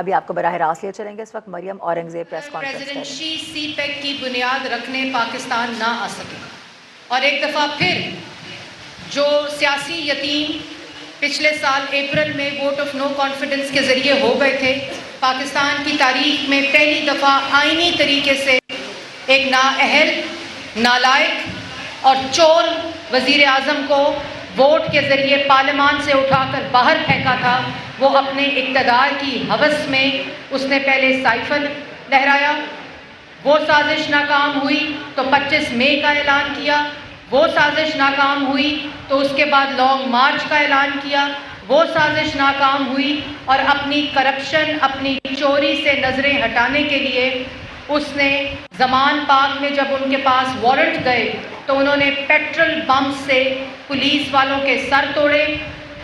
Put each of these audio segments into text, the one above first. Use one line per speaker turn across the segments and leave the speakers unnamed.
ابھی آپ کو براہ راست لے چلیں گے اس وقت Maryam Aurangzeb press conference
presidency سی پیک کی بنیاد رکھنے پاکستان نہ آ سکے، اور ایک دفعہ پھر جو سیاسی یتیم پچھلے سال اپریل میں ووٹ آف نو کانفیڈنس کے ذریعے ہو گئے تھے، پاکستان کی تاریخ میں پہلی دفعہ آئینی طریقے سے ایک نااہل، نالائق اور چور وزیر اعظم کو ووٹ کے ذریعے پارلیمان سے اٹھا کر باہر پھینکا تھا، وہ اپنے اقتدار کی ہوس میں اس نے پہلے سائفن لہرایا، وہ سازش ناکام ہوئی تو 25 مئی کا اعلان کیا، وہ سازش ناکام ہوئی تو اس کے بعد لانگ مارچ کا اعلان کیا، وہ سازش ناکام ہوئی اور اپنی کرپشن، اپنی چوری سے نظریں ہٹانے کے لیے اس نے زمان پاک میں جب ان کے پاس وارنٹ گئے تو انہوں نے پیٹرول بم سے پولیس والوں کے سر توڑے،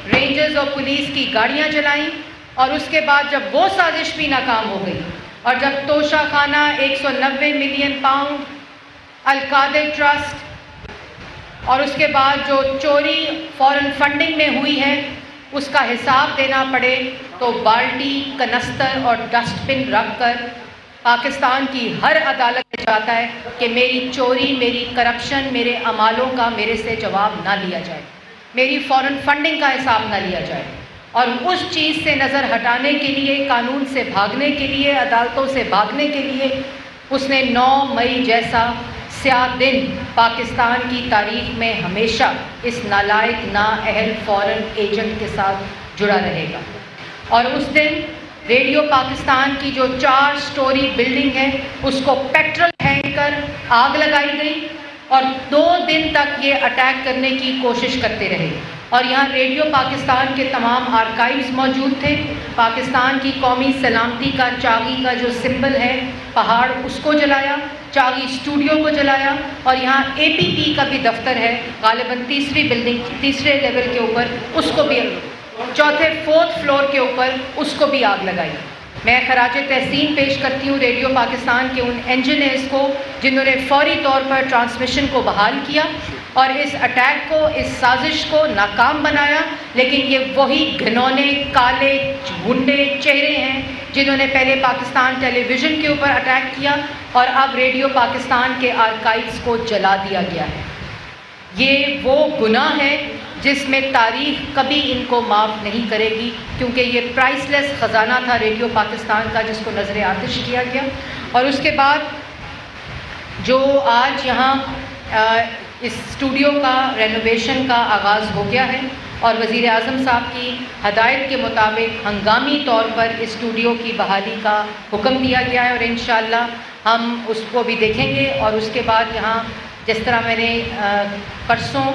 رینجرز اور پولیس کی گاڑیاں جلائیں، اور اس کے بعد جب وہ سازش بھی ناکام ہو گئی اور جب توشہ خانہ 190 ملین پاؤنڈ القادر ٹرسٹ اور اس کے بعد جو چوری فورن فنڈنگ میں ہوئی ہے اس کا حساب دینا پڑے، تو بالٹی، کنستر اور ڈسٹ بن رکھ کر پاکستان کی ہر عدالت میں جاتا ہے کہ میری چوری، میری کرپشن، میرے اعمالوں کا میرے سے جواب نہ لیا جائے، میری فورن فنڈنگ کا حساب نہ لیا جائے، اور اس چیز سے نظر ہٹانے کے لیے، قانون سے بھاگنے کے لیے، عدالتوں سے بھاگنے کے لیے اس نے 9 مئی جیسا سیاہ دن پاکستان کی تاریخ میں ہمیشہ اس نالائق، نااہل فورن ایجنٹ کے ساتھ جڑا رہے گا۔ اور اس دن ریڈیو پاکستان کی جو 4 سٹوری بلڈنگ ہے اس کو پیٹرول پھینک کر آگ لگائی گئی اور 2 دن تک یہ اٹیک کرنے کی کوشش کرتے رہے، اور یہاں ریڈیو پاکستان کے تمام آرکائیوز موجود تھے، پاکستان کی قومی سلامتی کا چاغی کا جو سمبل ہے پہاڑ، اس کو جلایا، چاغی اسٹوڈیو کو جلایا، اور یہاں اے پی پی کا بھی دفتر ہے غالباً تیسری بلڈنگ، تیسرے لیول کے اوپر، اس کو بھی 4th فلور کے اوپر اس کو بھی آگ لگائی۔ میں خراج تحسین پیش کرتی ہوں ریڈیو پاکستان کے ان انجینئرز کو جنہوں نے فوری طور پر ٹرانسمیشن کو بحال کیا اور اس اٹیک کو، اس سازش کو ناکام بنایا، لیکن یہ وہی گھنونے، کالے، گنڈے چہرے ہیں جنہوں نے پہلے پاکستان ٹیلی ویژن کے اوپر اٹیک کیا اور اب ریڈیو پاکستان کے آرکائیوز کو جلا دیا گیا ہے۔ یہ وہ گناہ ہے جس میں تاریخ کبھی ان کو معاف نہیں کرے گی، کیونکہ یہ پرائس لیس خزانہ تھا ریڈیو پاکستان کا جس کو نظر آتش کیا گیا۔ اور اس کے بعد جو آج یہاں اس اسٹوڈیو کا رینوویشن کا آغاز ہو گیا ہے اور وزیر اعظم صاحب کی ہدایت کے مطابق ہنگامی طور پر اس اسٹوڈیو کی بحالی کا حکم دیا گیا ہے، اور انشاءاللہ ہم اس کو بھی دیکھیں گے۔ اور اس کے بعد یہاں جس طرح میں نے پرسوں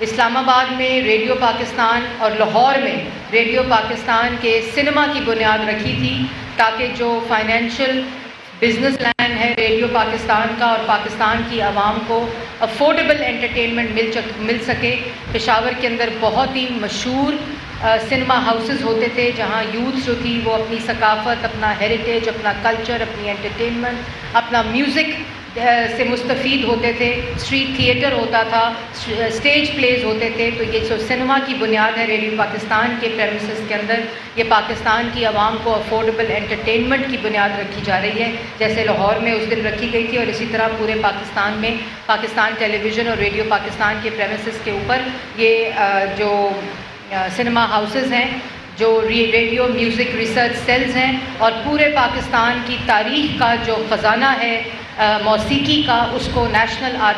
اسلام آباد میں ریڈیو پاکستان اور لاہور میں ریڈیو پاکستان کے سنیما کی بنیاد رکھی تھی تاکہ جو فائنینشیل بزنس لائن ہے ریڈیو پاکستان کا اور پاکستان کی عوام کو افورڈیبل انٹرٹینمنٹ مل سکے۔ پشاور کے اندر بہت ہی مشہور سنیما ہاؤسز ہوتے تھے جہاں یوتھ جو تھی وہ اپنی ثقافت، اپنا ہیریٹیج، اپنا کلچر، اپنی انٹرٹینمنٹ، اپنا میوزک سے مستفید ہوتے تھے، اسٹریٹ تھیٹر ہوتا تھا، اسٹیج پلیز ہوتے تھے۔ تو یہ جو سنیما کی بنیاد ہے ریڈیو پاکستان کے پریمیسز کے اندر، یہ پاکستان کی عوام کو افورڈیبل انٹرٹینمنٹ کی بنیاد رکھی جا رہی ہے، جیسے لاہور میں اس دن رکھی گئی تھی، اور اسی طرح پورے پاکستان میں پاکستان ٹیلی ویژن اور ریڈیو پاکستان کے پریمیسز کے اوپر یہ جو سنیما ہاؤسز ہیں، جو ریڈیو میوزک ریسرچ سیلز ہیں، اور پورے پاکستان کی تاریخ کا جو خزانہ ہے موسیقی کا، اس کو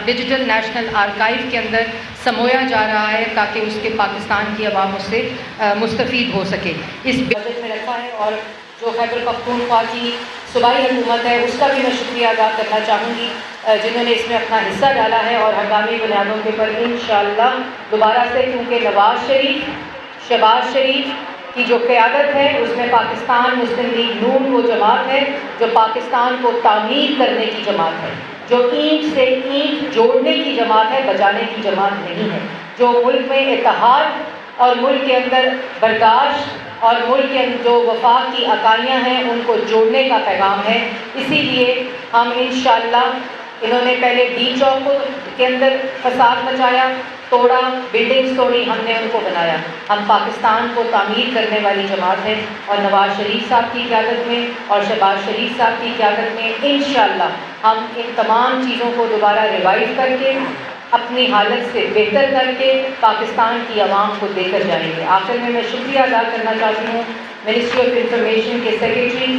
ڈیجیٹل نیشنل آرکائیو کے اندر سمویا جا رہا ہے تاکہ اس کے پاکستان کی عوام اس سے مستفید ہو سکے۔ اس بجٹ میں رکھا ہے، اور جو خیبر پختونخوا کی صوبائی حکومت ہے اس کا بھی میں شکریہ ادا کرنا چاہوں گی جنہوں نے اس میں اپنا حصہ ڈالا ہے، اور ہنگامی بنیادوں کے اوپر انشاءاللہ دوبارہ سے، کیونکہ نواز شریف، شہباز شریف کی جو قیادت ہے اس میں پاکستان مسلم لیگ نون وہ جماعت ہے جو پاکستان کو تعمیر کرنے کی جماعت ہے، جو اینٹ سے اینٹ جوڑنے کی جماعت ہے، بجانے کی جماعت نہیں ہے، جو ملک میں اتحاد اور ملک کے اندر برداشت اور ملک کے اندر جو وفاق کی اکائیاں ہیں ان کو جوڑنے کا پیغام ہے۔ اسی لیے ہم انشاءاللہ، انہوں نے پہلے ڈی چوک کے اندر فساد مچایا، توڑا، بلڈنگز توڑی، ہم نے ان کو بنایا. ہم پاکستان کو تعمیر کرنے والی جماعت ہے اور نواز شریف صاحب کی قیادت میں اور شہباز شریف صاحب کی قیادت میں انشاءاللہ ہم ان تمام چیزوں کو دوبارہ ریوائیو کر کے اپنی حالت سے بہتر کر کے پاکستان کی عوام کو دے کر جائیں گے. آخر میں شکریہ ادا کرنا چاہتی ہوں منسٹری آف انفارمیشن کے سیکریٹری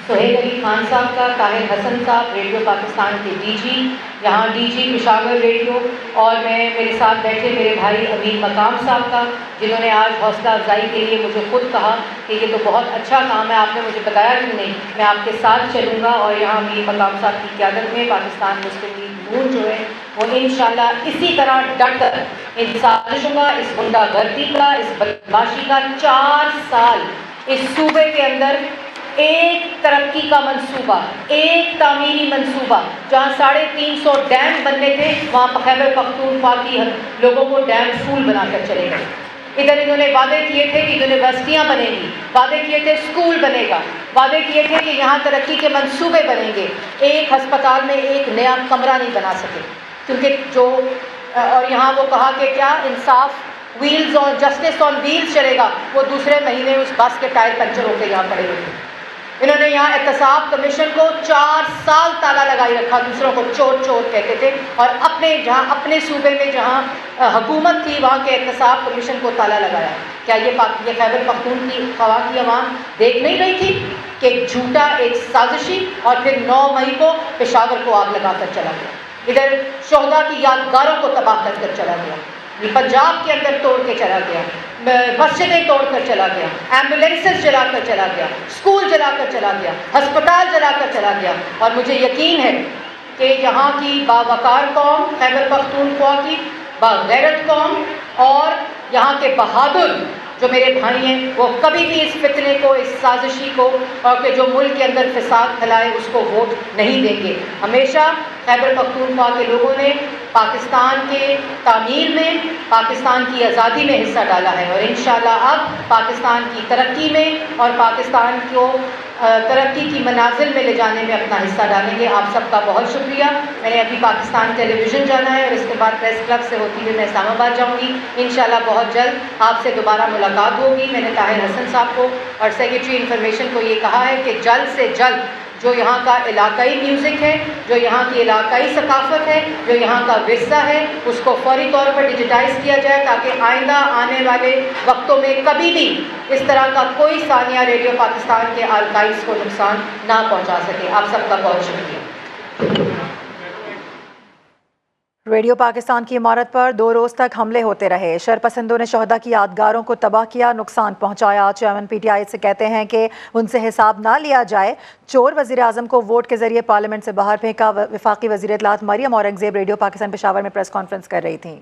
سہیل علی خان صاحب کا، طاہر حسن صاحب ریڈیو پاکستان کے ڈی جی، یہاں ڈی جی پشاور ریڈیو، اور میرے ساتھ بیٹھے میرے بھائی امین مقام صاحب کا، جنہوں نے آج حوصلہ افزائی کے لیے مجھے خود کہا کہ یہ تو بہت اچھا کام ہے، آپ نے مجھے بتایا کیوں نہیں، میں آپ کے ساتھ چلوں گا. اور یہاں امین مقام صاحب کی قیادت میں پاکستان مسلم لیگ نون جو ہے وہ انشاءاللہ اسی طرح ڈٹ کر ان سازشوں کا، اس غنڈہ گردی کا، اس بدماشی کا 4 سال اس صوبے کے اندر ایک ترقی کا منصوبہ، ایک تعمیری منصوبہ، جہاں 350 ڈیم بننے تھے وہاں خیبر پختونخوا کی لوگوں کو ڈیم فول بنا کر چلے گئے. ادھر انہوں نے وعدے کیے تھے کہ یونیورسٹیاں بنیں گی، وعدے کیے تھے اسکول بنے گا، وعدے کیے تھے کہ یہاں ترقی کے منصوبے بنیں گے. ایک ہسپتال میں ایک نیا کمرہ نہیں بنا سکے کیونکہ اور یہاں وہ کہا کہ کیا انصاف ویلز اور جسٹس آن ویلز چلے گا، وہ دوسرے مہینے اس بس کے ٹائر پنچر ہو کے یہاں پڑے ہوئے تھے. انہوں نے یہاں احتساب کمیشن کو 4 سال تالا لگائی رکھا، دوسروں کو چور چور کہتے تھے، اور اپنے صوبے میں جہاں حکومت تھی وہاں کے احتساب کمیشن کو تالا لگایا. کیا یہ خیبر پختونخوا کی عوام دیکھ نہیں رہی تھی کہ ایک جھوٹا، ایک سازشی، اور پھر 9 مئی کو پشاور کو آگ لگا کر چلا گیا، ادھر شہداء کی یادگاروں کو تباہ کر کر چلا گیا، پنجاب کے اندر توڑ کے چلا گیا، مسجدیں توڑ کر چلا گیا، ایمبولینسز جلا کر چلا گیا، اسکول جلا کر چلا گیا، ہسپتال جلا کر چلا گیا. اور مجھے یقین ہے کہ یہاں کی باوقار قوم، خیبر پختونخوا کی باغیرت قوم، اور یہاں کے بہادر جو میرے بھائی ہیں، وہ کبھی بھی اس فتنے کو، اس سازشی کو، اور کہ جو ملک کے اندر فساد پھیلائے اس کو ووٹ نہیں دیں گے. ہمیشہ خیبر پختونخوا کے لوگوں نے پاکستان کے تعمیر میں، پاکستان کی آزادی میں حصہ ڈالا ہے، اور انشاءاللہ اب پاکستان کی ترقی میں اور پاکستان کو ترقی کی منازل میں لے جانے میں اپنا حصہ ڈالیں گے. آپ سب کا بہت شکریہ. میں نے ابھی پاکستان ٹیلی ویژن جانا ہے اور اس کے بعد پریس کلب سے ہوتی ہوئی میں اسلام آباد جاؤں گی. انشاءاللہ بہت جلد آپ سے دوبارہ ملاقات ہوگی. میں نے طاہر حسن صاحب کو اور سیکریٹری انفارمیشن کو یہ کہا ہے کہ جلد سے جلد جو یہاں کا علاقائی میوزک ہے، جو یہاں کی علاقائی ثقافت ہے، جو یہاں کا ورثہ ہے، اس کو فوری طور پر ڈیجیٹائز کیا جائے تاکہ آئندہ آنے والے وقتوں میں کبھی بھی اس طرح کا کوئی ثانیہ ریڈیو پاکستان کے آرکائیوز کو نقصان نہ پہنچا سکے. آپ سب کا بہت شکریہ.
ریڈیو پاکستان کی عمارت پر 2 روز تک حملے ہوتے رہے. شرپسندوں نے شہداء کی یادگاروں کو تباہ کیا، نقصان پہنچایا. چیئرمین پی ٹی آئی سے کہتے ہیں کہ ان سے حساب نہ لیا جائے. چور وزیر اعظم کو ووٹ کے ذریعے پارلیمنٹ سے باہر پھینکا. وفاقی وزیر اطلاعات مریم اورنگزیب ریڈیو پاکستان پشاور میں پریس کانفرنس کر رہی تھیں.